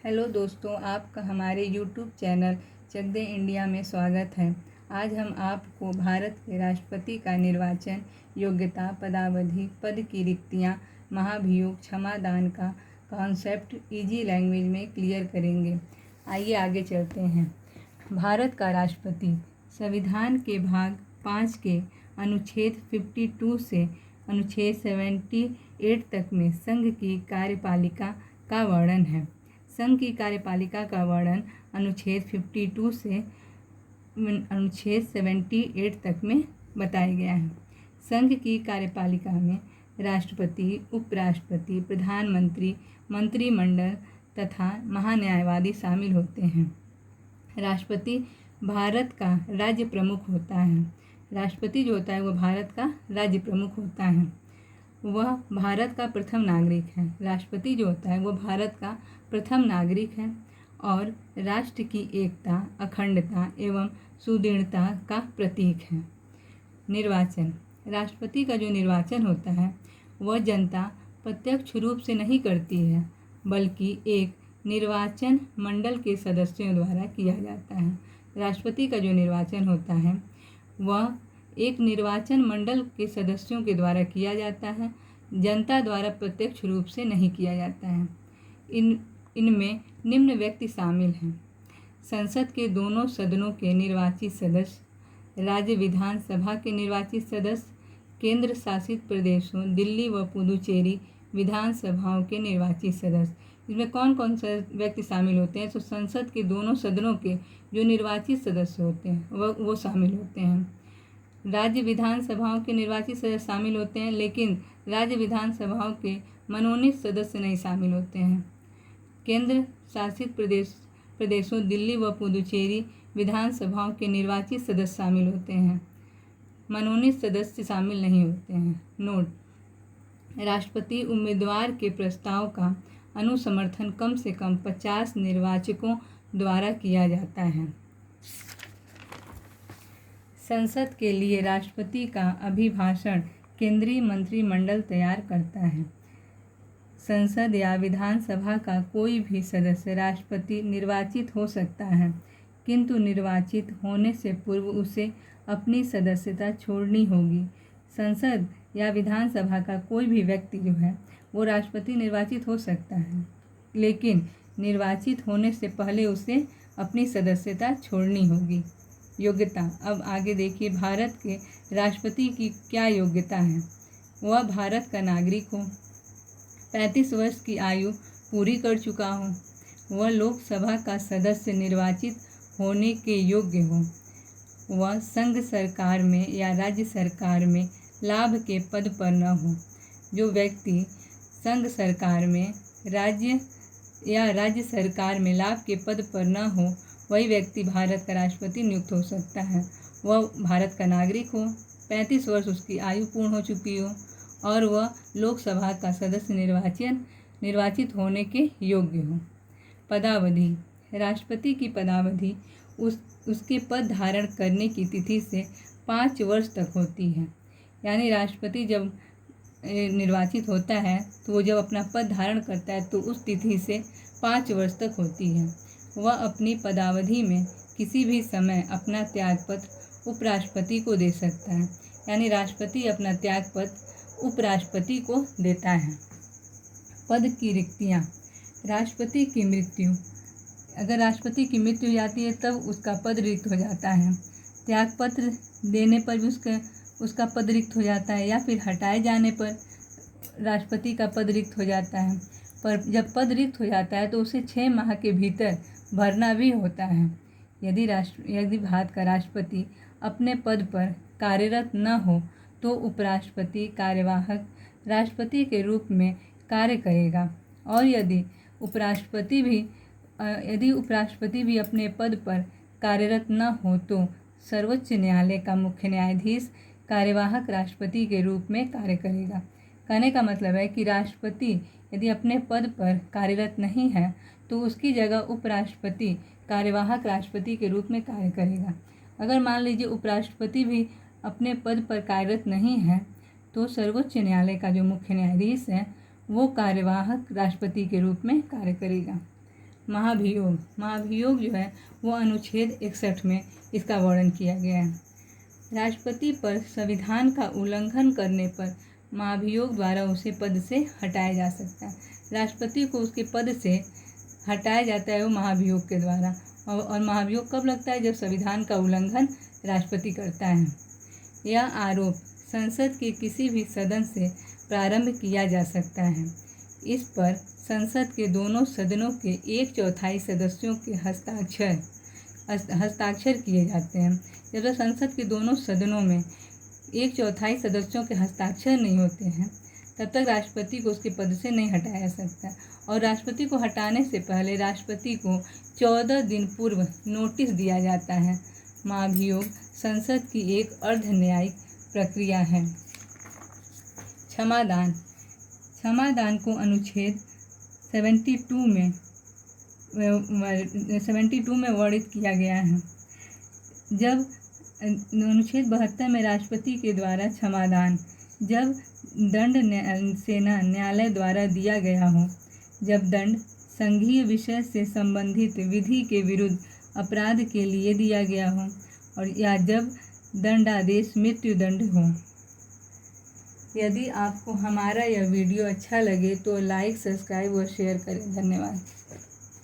Hello दोस्तों, आपका हमारे यूट्यूब चैनल चक दे इंडिया में स्वागत है। आज हम आपको भारत के राष्ट्रपति का निर्वाचन, योग्यता, पदावधि, पद की रिक्तियाँ, महाभियोग, क्षमादान का कॉन्सेप्ट इजी लैंग्वेज में क्लियर करेंगे। आइए आगे चलते हैं। भारत का राष्ट्रपति संविधान के भाग 5 के अनुच्छेद 52 से अनुच्छेद 78 तक में संघ की कार्यपालिका का वर्णन है। संघ की कार्यपालिका का वर्णन अनुच्छेद 52 से अनुच्छेद 78 तक में बताया गया है। संघ की कार्यपालिका में राष्ट्रपति, उपराष्ट्रपति, प्रधानमंत्री, मंत्रिमंडल तथा महान्यायवादी शामिल होते हैं। राष्ट्रपति भारत का राज्य प्रमुख होता है। राष्ट्रपति जो होता है वह भारत का राज्य प्रमुख होता है। वह भारत का प्रथम नागरिक है। राष्ट्रपति जो होता है वह भारत का प्रथम नागरिक है और राष्ट्र की एकता, अखंडता एवं सुदृढ़ता का प्रतीक है। निर्वाचन, राष्ट्रपति का जो निर्वाचन होता है वह जनता प्रत्यक्ष रूप से नहीं करती है, बल्कि एक निर्वाचन मंडल के सदस्यों द्वारा किया जाता है। राष्ट्रपति का जो निर्वाचन होता है वह एक निर्वाचन मंडल के सदस्यों के द्वारा किया जाता है, जनता द्वारा प्रत्यक्ष रूप से नहीं किया जाता है। इनमें निम्न व्यक्ति शामिल हैं: संसद के दोनों सदनों के निर्वाचित सदस्य, राज्य विधानसभा के निर्वाचित सदस्य, केंद्र शासित प्रदेशों दिल्ली व पुदुचेरी विधानसभाओं के निर्वाचित सदस्य। इसमें कौन कौन से व्यक्ति शामिल होते हैं? तो संसद के दोनों सदनों के जो निर्वाचित सदस्य होते हैं वो शामिल होते हैं। राज्य विधानसभाओं के निर्वाचित सदस्य शामिल होते हैं, लेकिन राज्य विधानसभाओं के मनोनीत सदस्य नहीं शामिल होते हैं। केंद्र शासित प्रदेशों दिल्ली व पुदुचेरी विधानसभाओं के निर्वाचित सदस्य शामिल होते हैं, मनोनीत सदस्य शामिल नहीं होते हैं। नोट: राष्ट्रपति उम्मीदवार के प्रस्ताव का अनुसमर्थन कम से कम 50 निर्वाचकों द्वारा किया जाता है। संसद के लिए राष्ट्रपति का अभिभाषण केंद्रीय मंत्रिमंडल तैयार करता है। संसद या विधानसभा का कोई भी सदस्य राष्ट्रपति निर्वाचित हो सकता है, किंतु निर्वाचित होने से पूर्व उसे अपनी सदस्यता छोड़नी होगी। संसद या विधानसभा का कोई भी व्यक्ति जो है वो राष्ट्रपति निर्वाचित हो सकता है, लेकिन निर्वाचित होने से पहले उसे अपनी सदस्यता छोड़नी होगी। योग्यता, अब आगे देखिए भारत के राष्ट्रपति की क्या योग्यता है। वह भारत का नागरिक हो, 35 वर्ष की आयु पूरी कर चुका हो, वह लोकसभा का सदस्य निर्वाचित होने के योग्य हो, वह संघ सरकार में या राज्य सरकार में लाभ के पद पर न हो। जो व्यक्ति संघ सरकार में, राज्य या राज्य सरकार में लाभ के पद पर न हो, वही व्यक्ति भारत का राष्ट्रपति नियुक्त हो सकता है। वह भारत का नागरिक हो, 35 वर्ष उसकी आयु पूर्ण हो चुकी हो और वह लोकसभा का सदस्य निर्वाचित होने के योग्य हो। पदावधि, राष्ट्रपति की पदावधि उसके पद धारण करने की तिथि से 5 वर्ष तक होती है। यानी राष्ट्रपति जब निर्वाचित होता है तो वो जब अपना पद धारण करता है तो उस तिथि से 5 वर्ष तक होती है। वह अपनी पदावधि में किसी भी समय अपना त्यागपत्र उपराष्ट्रपति को दे सकता है। यानी राष्ट्रपति अपना त्यागपत्र उपराष्ट्रपति को देता है। पद की रिक्तियाँ, राष्ट्रपति की मृत्यु, अगर राष्ट्रपति की मृत्यु हो जाती है तब उसका पद रिक्त हो जाता है। त्यागपत्र देने पर भी उसका पद रिक्त हो जाता है, या फिर हटाए जाने पर राष्ट्रपति का पद रिक्त हो जाता है। पर जब पद रिक्त हो जाता है तो उसे 6 माह के भीतर भरना भी होता है। यदि भारत का राष्ट्रपति अपने पद पर कार्यरत न हो तो उपराष्ट्रपति कार्यवाहक राष्ट्रपति के रूप में कार्य करेगा, और यदि उपराष्ट्रपति भी अपने पद पर कार्यरत न हो तो सर्वोच्च न्यायालय का मुख्य न्यायाधीश कार्यवाहक राष्ट्रपति के रूप में कार्य करेगा। कहने का मतलब है कि राष्ट्रपति यदि अपने पद पर कार्यरत नहीं है तो उसकी जगह उपराष्ट्रपति कार्यवाहक राष्ट्रपति के रूप में कार्य करेगा। अगर मान लीजिए उपराष्ट्रपति भी अपने पद पर कार्यरत नहीं है तो सर्वोच्च न्यायालय का जो मुख्य न्यायाधीश है वो कार्यवाहक राष्ट्रपति के रूप में कार्य करेगा। महाभियोग। महाभियोग जो है वो अनुच्छेद 61 में इसका वर्णन किया गया है। राष्ट्रपति पर संविधान का उल्लंघन करने पर महाभियोग द्वारा उसे पद से हटाया जा सकता है। राष्ट्रपति को उसके पद से हटाया जाता है वो महाभियोग के द्वारा। और महाभियोग कब लगता है? जब संविधान का उल्लंघन राष्ट्रपति करता है। यह आरोप संसद के किसी भी सदन से प्रारंभ किया जा सकता है। इस पर संसद के दोनों सदनों के 1/4 सदस्यों के हस्ताक्षर किए जाते हैं। जब तक संसद के दोनों सदनों में 1/4 सदस्यों के हस्ताक्षर नहीं होते हैं तब तक राष्ट्रपति को उसके पद से नहीं हटाया जा सकता। और राष्ट्रपति को हटाने से पहले राष्ट्रपति को 14 दिन पूर्व नोटिस दिया जाता है। महाभियोग संसद की एक अर्ध न्यायिक प्रक्रिया है। क्षमादान। क्षमादान को अनुच्छेद 72 में वर्णित किया गया है। जब अनुच्छेद 72 में राष्ट्रपति के द्वारा क्षमादान जब दंड सेना न्यायालय द्वारा दिया गया हो, जब दंड संघीय विषय से संबंधित विधि के विरुद्ध अपराध के लिए दिया गया हो और या जब दंडादेश मृत्युदंड हो। यदि आपको हमारा यह वीडियो अच्छा लगे तो लाइक, सब्सक्राइब और शेयर करें। धन्यवाद।